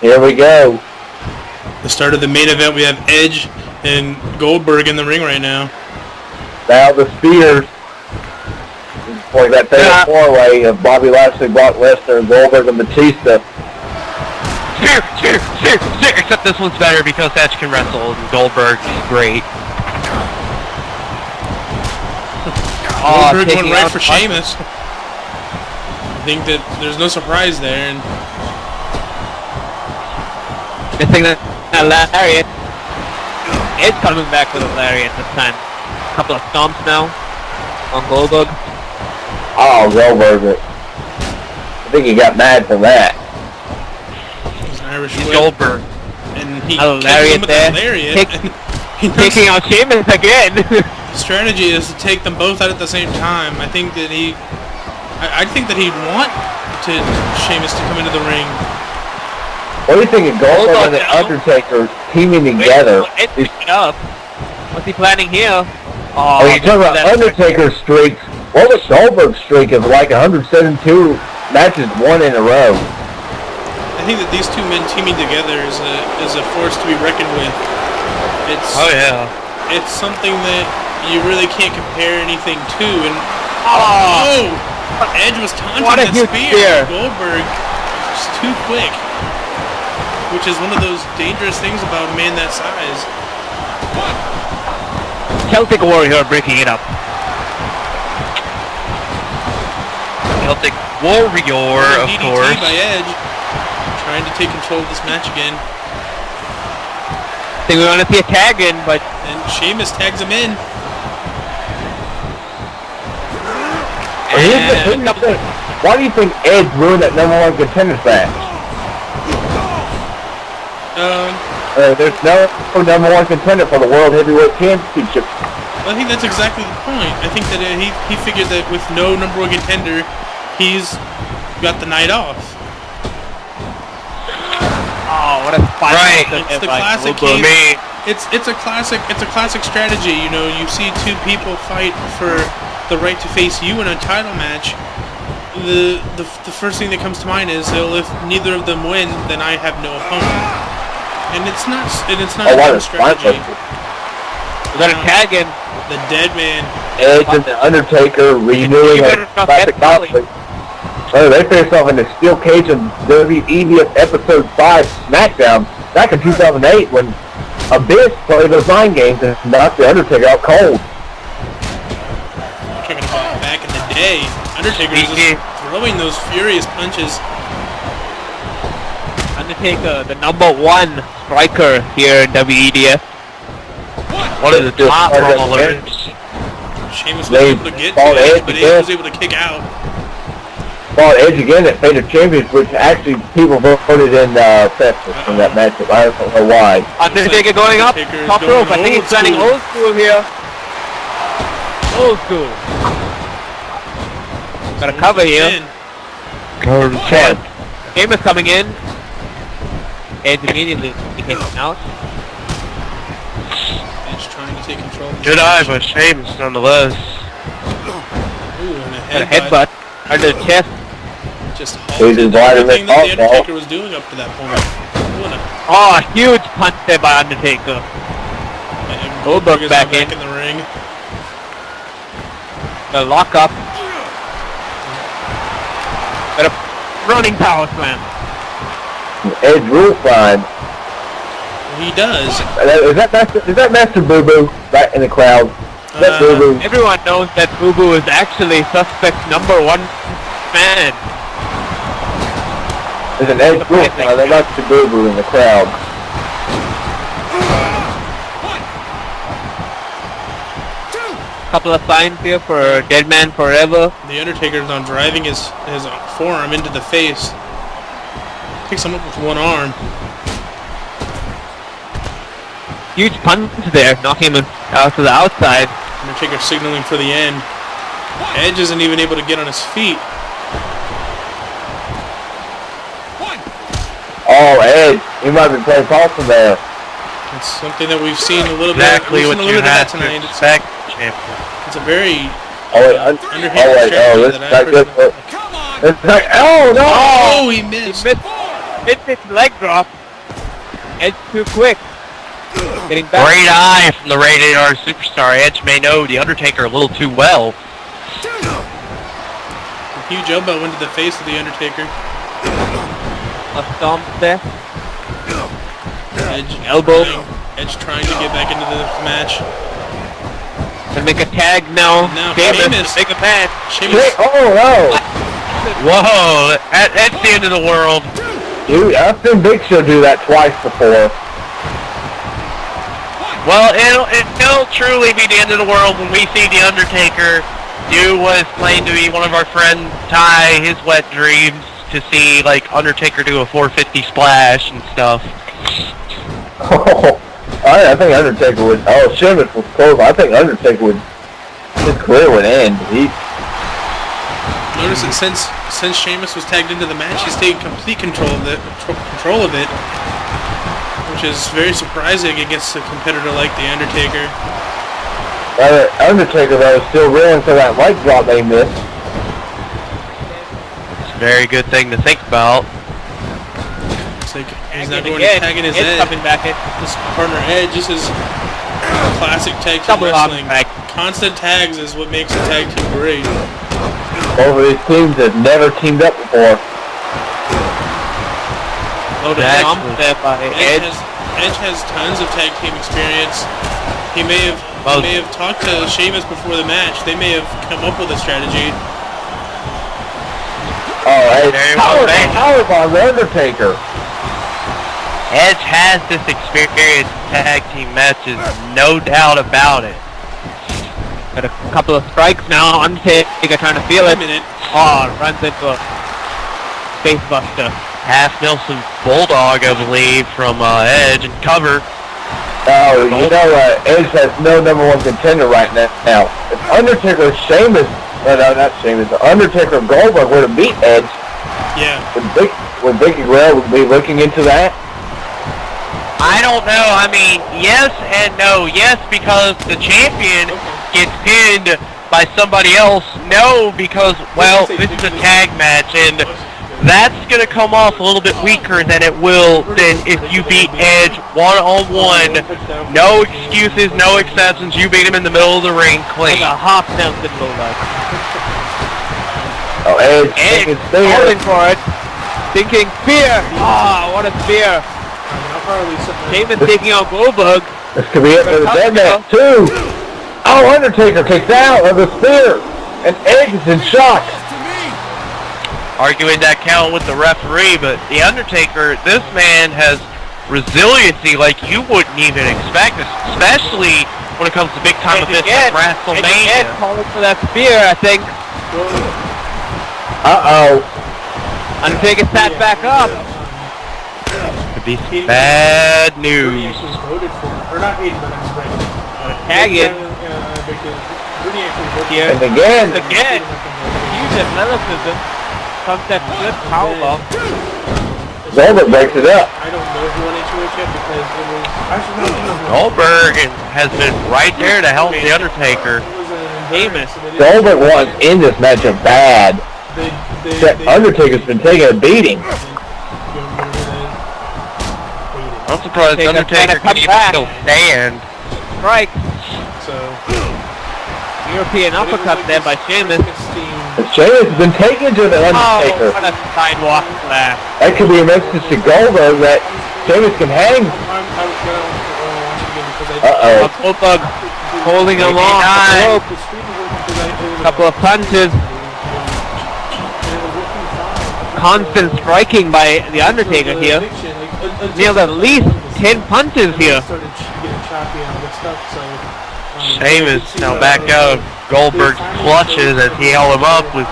Here we go. The start of the main event, we have Edge and Goldberg in the ring right now. Now the spears. Like that fatal four-way of Bobby Lashley, Brock Lesnar, Goldberg, and Batista. Except this one's better because Edge can wrestle and Goldberg's great. Goldberg went right for Sheamus. I think that there's no surprise there. And the thing that lariat. Edge coming back with a lariat this time. A couple of stomps now on Goldberg. Oh, Goldberg. I think he got mad for that. He's an Irish whip. Goldberg. And he a lariat there. Taking out Sheamus again. The strategy is to take them both out at the same time. I think that I think that he'd want Sheamus to come into the ring. What do you think of Goldberg and the Undertaker teaming together? What's he planning here? Oh, you're talking about Undertaker's streaks. What was Goldberg's streak of like 172 matches won in a row? I think that these two men teaming together is a force to be reckoned with. It's something that you really can't compare anything to. And Edge was taunting that spear. Goldberg just too quick, which is one of those dangerous things about a man that size. Celtic Warrior breaking it up. Celtic Warrior, of DDT course. By Edge, trying to take control of this match again. I think we want to see a tag in, but... And Sheamus tags him in. Why do you think Edge ruined that #1 contenders match? There's no #1 contender for the World Heavyweight Championship. Well, I think that's exactly the point. I think that he figured that with no #1 contender, he's got the night off. Oh, what a fight! Right, it's the classic case. It's a classic strategy. You know, you see two people fight for the right to face you in a title match. The first thing that comes to mind is, well, if neither of them win, then I have no opponent. And it's not a good strategy. We got a tag in. The dead man. Edge and the Undertaker renewing a classic conflict. Oh, they faced off in the steel cage of WEDF Episode 5 Smackdown back in 2008 when Abyss played those mind games and knocked the Undertaker out cold. Talking about back in the day, Undertaker was just throwing those furious punches. Undertaker, the #1 striker here in WEDF. One of the top rollers. Sheamus was able to get to Edge, but Edge was able to kick out. Fought Edge again at Fate of Champions, which actually people voted in Texas from that matchup. I don't know why. Undertaker going up, top rope. I think he's planning old school here. Old school. Got a cover here. Cover the 10. Sheamus coming in. Edge immediately hits out. Edge trying to take control. Good eye by Sheamus nonetheless. Ooh, and a headbutt under the chest. Just halted everything that the Undertaker was doing up to that point. Oh, huge punch there by Undertaker. Goldberg back in the ring. The lock up. Got a running power slam. Edge rule sign. He does. Is that Master Boo Boo back in the crowd? Boo Boo. Everyone knows that Boo Boo is actually suspect #1 fan. There's an Edge rule sign. They like the Boo Boo in the crowd. Couple of signs here for Dead Man Forever. The Undertaker's on driving his forearm into the face. Picks him up with one arm. Huge punch there, knocking him out to the outside. Undertaker signaling for the end. Edge isn't even able to get on his feet. Oh, Edge, he might be playing false there. It's something that we've seen a little bit. Exactly what you had to tonight. expect. It's a very underhanded strategy that I personally... Oh no! Oh, he missed. Vintage leg drop. Edge too quick. Getting back. Great eye from the Rated R Superstar. Edge may know the Undertaker a little too well. A huge elbow into the face of the Undertaker. A stomp there. Edge Elbow. Edge trying to get back into the match. Gonna make a tag now. Now Sheamus. Make a match. Sheamus. Oh no! Whoa, that's the end of the world. Dude, I've seen Big Show do that twice before. Well, it'll truly be the end of the world when we see the Undertaker do what is claimed to be one of our friends Ty his wet dreams to see like Undertaker do a 450 splash and stuff. Oh, I think Undertaker would. Oh, Sheamus was close. I think Undertaker would. His career would end. Notice that since Sheamus was tagged into the match, he's taken complete control of it, which is very surprising against a competitor like the Undertaker. Undertaker though is still reeling for that leg drop they missed. It's a very good thing to think about. It's like he's not going to tag in his Edge. Coming back in. His partner Edge. This is classic tag team wrestling. Constant tags is what makes a tag team great. Both of these teams have never teamed up before. Edge has tons of tag team experience. He may have talked to Sheamus before the match. They may have come up with a strategy. Oh, hey, powerbomb the Undertaker. Edge has this experience in tag team matches, no doubt about it. Got a couple of strikes now. Undertaker trying to feel it. Oh, runs into a face buster. Half Nelson Bulldog, I believe, from Edge and cover. Oh, you know, Edge has no #1 contender right now. If Undertaker Sheamus, no, not Sheamus, Undertaker Goldberg would have beat Edge. Yeah. Would Vicky Guerrero be looking into that? I don't know. I mean, yes and no. Yes, because the champion gets pinned by somebody else. No, because, well, this is a tag match, and that's going to come off a little bit weaker than it will than if you beat Edge one-on-one. No excuses, no exceptions. You beat him in the middle of the ring clean. Like a half Nelson Bulldog. Oh, Edge calling for it. Thinking spear. Ah, what a spear. Sheamus taking on Goldberg. This could be it for the dead man, too. Oh, Undertaker kicks out of the spear. And Edge is in shock. Arguing that count with the referee, but the Undertaker, this man has resiliency like you wouldn't even expect, especially when it comes to big time events like Rasslemania. Edge calling for that spear, I think. Uh-oh. Undertaker sat back up. Could be bad news. Tag in. Here. And again. Huge athleticism. Comes that flip powerbomb. Goldberg breaks it up. I don't know who won HOH yet because it was... Goldberg has been right there to help the Undertaker. Sheamus. Goldberg was in this matchup bad. Undertaker's been taking a beating. I'm surprised Undertaker can even still stand. Right. European uppercut there by Sheamus. Sheamus has been taken to the Undertaker. Oh, what a sidewalk splash. That could be a message to Goldberg that Sheamus can hang. Uh-oh. Goldberg holding him on. Couple of punches. Constant striking by the Undertaker here. Nailed at least 10 punches here. Sheamus now back out of Goldberg's clutches as he held him up with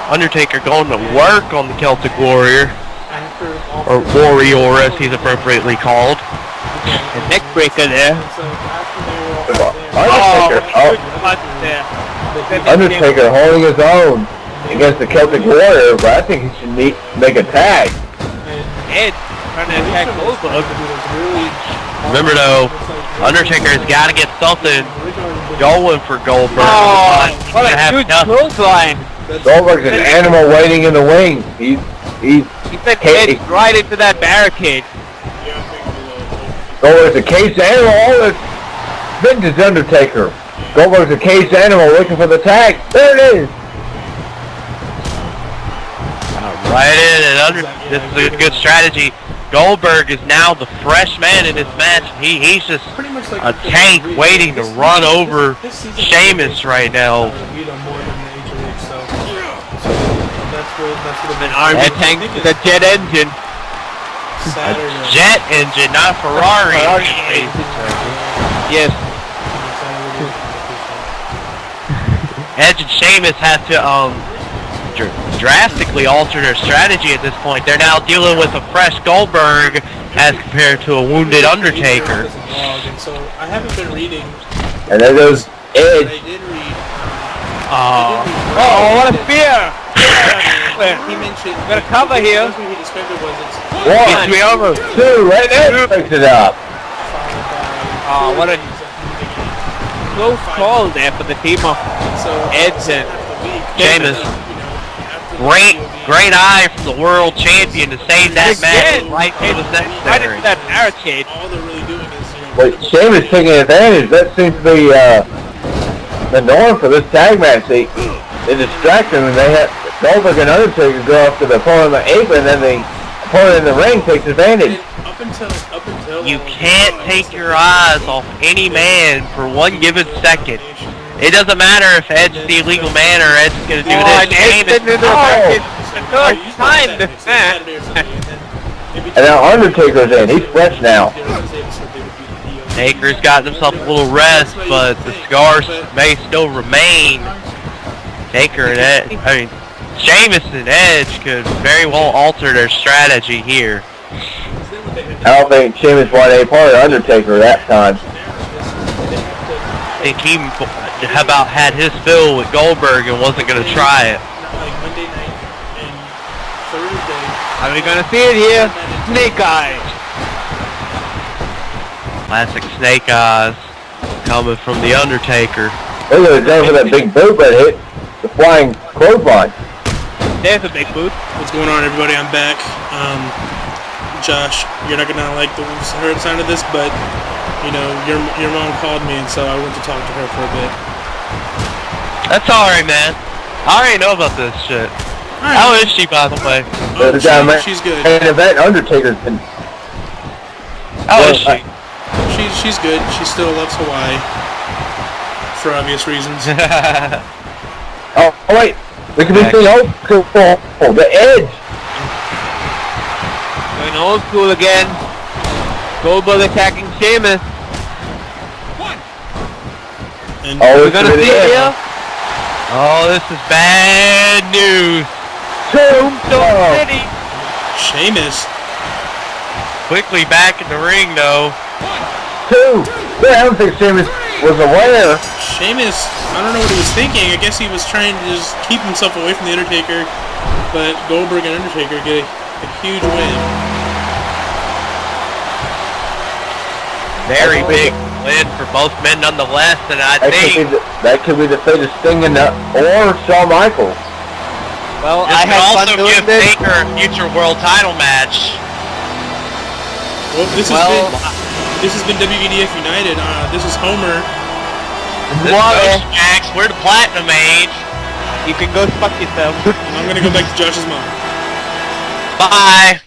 Undertaker going to work on the Celtic Warrior. Or Warrior as he's appropriately called. A neck breaker there. Undertaker holding his own against the Celtic Warrior, but I think he should make a tag. Edge trying to attack Goldberg. Remember though, Undertaker's got to get something going for Goldberg. Oh, what a huge clothesline. Goldberg's an animal waiting in the wings. He's He said Edge right into that barricade. Goldberg's a caged animal. Oh, it's vintage Undertaker. Goldberg's a caged animal looking for the tag. There it is. Right in and this is a good strategy. Goldberg is now the fresh man in this match. He's just a tank waiting to run over Sheamus right now. An army tank with a jet engine. A jet engine, not a Ferrari. Yes. Edge and Sheamus have to drastically alter their strategy at this point. They're now dealing with a fresh Goldberg as compared to a wounded Undertaker. So I haven't been reading. And there goes Edge. I did read. Oh, what a spear! He mentioned. Got a cover here. What he described it was it's One, me over. two, right there. Picks it up. Oh, what a close call there for the team of Edge and Sheamus. Great eye from the world champion to save that match right when it was necessary. Right into that barricade. all they're really doing is But Sheamus taking advantage. That seems to be the norm for this tag match. They distract him, and they have Goldberg and Undertaker go after the opponent on the apron, and then the opponent in the ring takes advantage. up until You can't take your eyes off any man for one given second. It doesn't matter if Edge's the illegal man or Edge's going to do And this. Edge did the barricade the third time this match. And now Undertaker's in. He's fresh now. Taker's gotten himself a little rest, but the scars may still remain. Taker and Edge, Sheamus and Edge could very well alter their strategy here. I don't think Sheamus wanted any part of Undertaker that time. I think he about had his fill with Goldberg and wasn't going to try it. Like Monday night and Thursday. Are we gonna see it here? Snake Eyes. Classic Snake Eyes coming from the Undertaker. They would have done for that big boot that hit the flying clothesline. There's a big boot. What's going on, everybody? I'm back. Josh, you're not gonna like the sound of this, but you know your mom called me, and so I went to talk to her for a bit. That's alright, man. I already know about this shit. Right. How is she, by the way? She's good. And event Undertaker's been. How is she? She's good. She still loves Hawaii for obvious reasons. Oh wait, we can be saying old school. Oh, the Edge. Going old school again. Goldberg attacking Sheamus. And We're gonna see it here. Oh, this is bad news. Tombstone City. Sheamus. Quickly back in the ring, though. Two. Yeah, I don't think Sheamus was aware. Sheamus, I don't know what he was thinking. I guess he was trying to just keep himself away from the Undertaker, but Goldberg and Undertaker get a huge win. Very big win for both men, nonetheless, and I think That could be the fate of Sting or Shawn Michaels. Well, this I could had also fun doing give this. Taker a future world title match. Well, this has been WEDF United. This is Homer. This is Coach Jax. We're the Platinum Age. You can go fuck yourself. I'm gonna go back to Josh's mom. Bye.